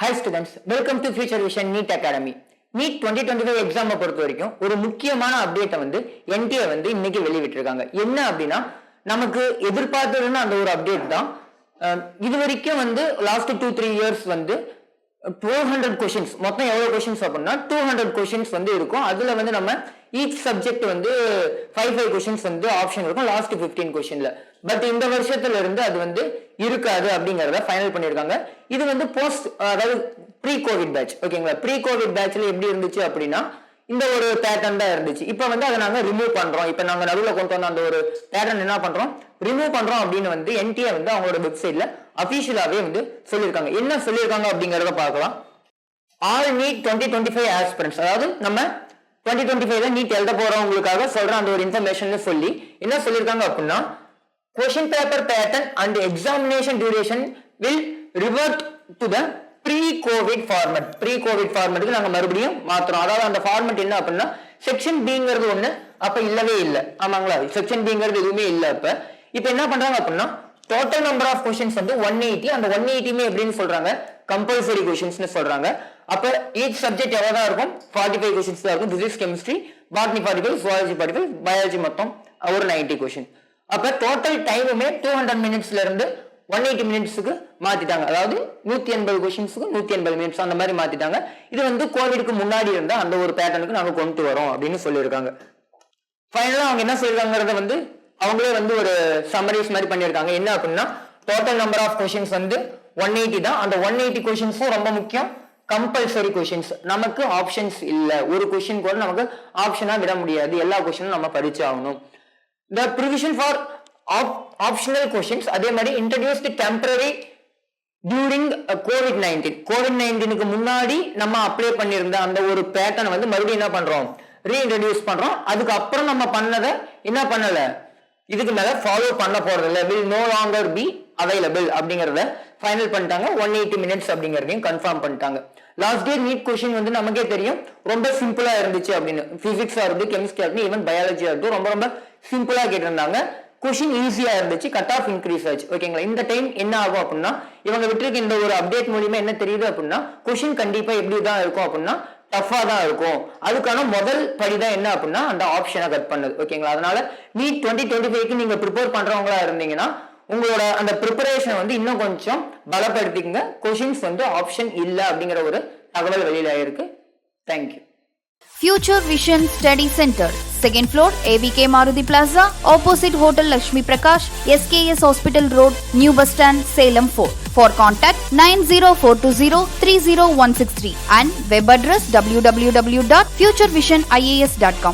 Hi students, welcome to Future Vision NEET Academy. NEET 2025 exam பொறுத்த வரைக்கும் ஒரு முக்கியமான அப்டேட்டை NTA இன்னைக்கு வெளியிட்டிருக்காங்க. என்ன அப்படின்னா நமக்கு எதிர்பார்த்ததுன்னு அந்த ஒரு அப்டேட் தான். இது வரைக்கும் லாஸ்ட் 2-3 இயர்ஸ் 400 கொஸ்டின்ஸ் மொத்தம் எவ்வளவு கொஸ்டின்ஸ் அப்படின்னா 200 கொஸ்டின்ஸ் இருக்கும். அதுல நம்ம ஈச் சப்ஜெக்ட் 5 கொஸ்டின்ஸ் ஆப்ஷன் இருக்கும் லாஸ்ட் 15 கொஸ்டின்ல. பட் இந்த வருஷத்துல இருந்து அது இருக்காது அப்படிங்கறத ஃபைனல் பண்ணிருக்காங்க. இது போஸ்ட் அதாவது ப்ரீ கோவிட் பேட்ச் ஓகேங்களா. ப்ரீ கோவிட் பேட்ச்ல எப்படி இருந்துச்சு அப்படின்னா இந்த ஒரு பேட்டர்ன் தான் இருந்துச்சு. இப்ப அதை நாங்க ரிமூவ் பண்றோம். இப்ப நாங்க நடுவில் கொண்டு வந்த அந்த ஒரு பேட்டர்ன் என்ன பண்றோம், ரிமூவ் பண்றோம் அப்படின்னு NTA அவங்களோட வெப்சைட்ல அபிஷியலாவே சொல்லியிருக்காங்க. என்ன சொல்லியிருக்காங்க அப்படிங்கறத பார்க்கலாம். ஆல் நீட் 2025 ஆஸ்பிரண்ட்ஸ், அதாவது நம்ம 2025ல நீட் எழுத போறவங்களுக்காக சொல்ற அந்த ஒரு இன்ஃபர்மேஷன் சொல்லி என்ன சொல்லியிருக்காங்க அப்படின்னா question paper pattern and examination duration will revert to the pre-covid format. pre-covid formatக்கு நாங்க மறுபடியும் மாத்துறோம். அதாவது அந்த ஃபார்மட் என்ன அப்படின்னா செக்ஷன் பிங்கிறது ஒண்ணு அப்ப இல்லவே இல்ல. ஆமாங்களா, செக்ஷன் பிங்கிறது எதுவுமே இல்ல. இப்ப என்ன பண்றாங்க அப்படின்னா டோட்டல் நம்பர் ஆஃப் கொஸ்டின்ஸ் 180. அந்த 180மே எப்படின்னு சொல்றாங்க, கம்பல்சரி கொஸ்டின்ஸ்னு சொல்றாங்க. அப்ப ஈச் சப்ஜெக்ட் எவ்வளவுதான் இருக்கும், 45 கொஸ்டின்ஸ் தான் இருக்கும். Physics, chemistry, botany 45, zoology 45, biology மொத்தம் ஒரு 90 கொஸ்டின். அப்ப டோட்டல் டைமுமே 200 மினிட்ஸ்ல இருந்து 180 மினிட்ஸுக்கு மாத்திட்டாங்க. அதாவது 180 கொஸ்டின்ஸுக்கு 180 மினிட்ஸ் அந்த மாதிரி மாத்திட்டாங்க. இது கோவிடுக்கு முன்னாடி இருந்தா அந்த ஒரு பேட்டர்னுக்கு நாங்க கொண்டு வரோம் அப்படின்னு சொல்லியிருக்காங்க. ஃபைனலா அவங்க என்ன சொல்லிருக்காங்கிறத அவங்களே ஒரு சம்மரைஸ் மாதிரி பண்ணியிருக்காங்க. என்ன அப்படின்னா டோட்டல் நம்பர் ஆஃப் கொஸ்டின்ஸ் 180 தான். அந்த 180 கொஸ்டின்ஸும் ரொம்ப முக்கியம், கம்பல்சரி கொஸ்டின்ஸ். நமக்கு ஆப்ஷன்ஸ் இல்ல. ஒரு கொஸ்டின் கூட நமக்கு ஆப்ஷனா விட முடியாது, எல்லா கொஸ்டினும் நம்ம படிச்சு ஆகணும். The provision for optional questions அதே மாதிரி introduced temporary during COVID-19. COVID-19க்கு முன்னாடி நம்ம அப்ளை பண்ணியிருந்த அந்த ஒரு பேட்டர்ன் மறுபடியும் என்ன பண்றோம், ரீஇன்ட்ரோடியூஸ் பண்றோம். அதுக்கு அப்புறம் நம்ம பண்ணதை என்ன பண்ணல, இதுக்கு மேல ஃபாலோ பண்ண போறது இல்ல, will no longer be available அப்படிங்கறத ஃபைனல் பண்ணிட்டாங்க. 180 மினிட்ஸ் அப்படிங்கறதையும் கன்ஃபார்ம் பண்ணிட்டாங்க. லாஸ்ட் இயர் நீட் கொஸ்டின் நமக்கே தெரியும் ரொம்ப சிம்பிளா இருந்துச்சு அப்படின்னு. பிசிக்ஸா இருந்து, கெமிஸ்ட்ரியா இருந்து, ஈவன் பயாலஜியா இருந்து ரொம்ப ரொம்ப சிம்பிளா கேட்டிருந்தாங்க. கொஸ்டின் ஈஸியா இருந்துச்சு, கட் ஆஃப் இன்க்ரீஸ் ஆச்சு ஓகேங்களா. இந்த டைம் என்ன ஆகும் அப்படின்னா இவங்க விட்டுருக்கு இந்த ஒரு அப்டேட் மூலியமா என்ன தெரியுது அப்படின்னா கொஸ்டின் கண்டிப்பா எப்படிதான் இருக்கும் அப்படின்னா டஃபா தான் இருக்கும். அதுக்கான முதல் படிதான் என்ன அப்படின்னா அந்த ஆப்ஷனை கட் பண்ணது ஓகேங்களா. அதனால நீட் 2025க்கு நீங்க ப்ரிப்பேர் பண்றவங்களா இருந்தீங்கன்னா உங்களோட அந்த ப்ரிப்பரேஷன் இன்னும் கொஞ்சம் பலப்படுத்திக்கங்க. கொஸ்டின்ஸ் ஆப்ஷன் இல்ல அப்படிங்கிற ஒரு தகவல் வெளியில ஆயிருக்கு. Thank you. Future Vision Study Center, second floor, ABK Maruti Plaza, opposite Hotel Lakshmi Prakash, SKS Hospital Road, New Bus Stand, Salem 4. For contact 90420 30163 and web address www.futurevision.ias.com.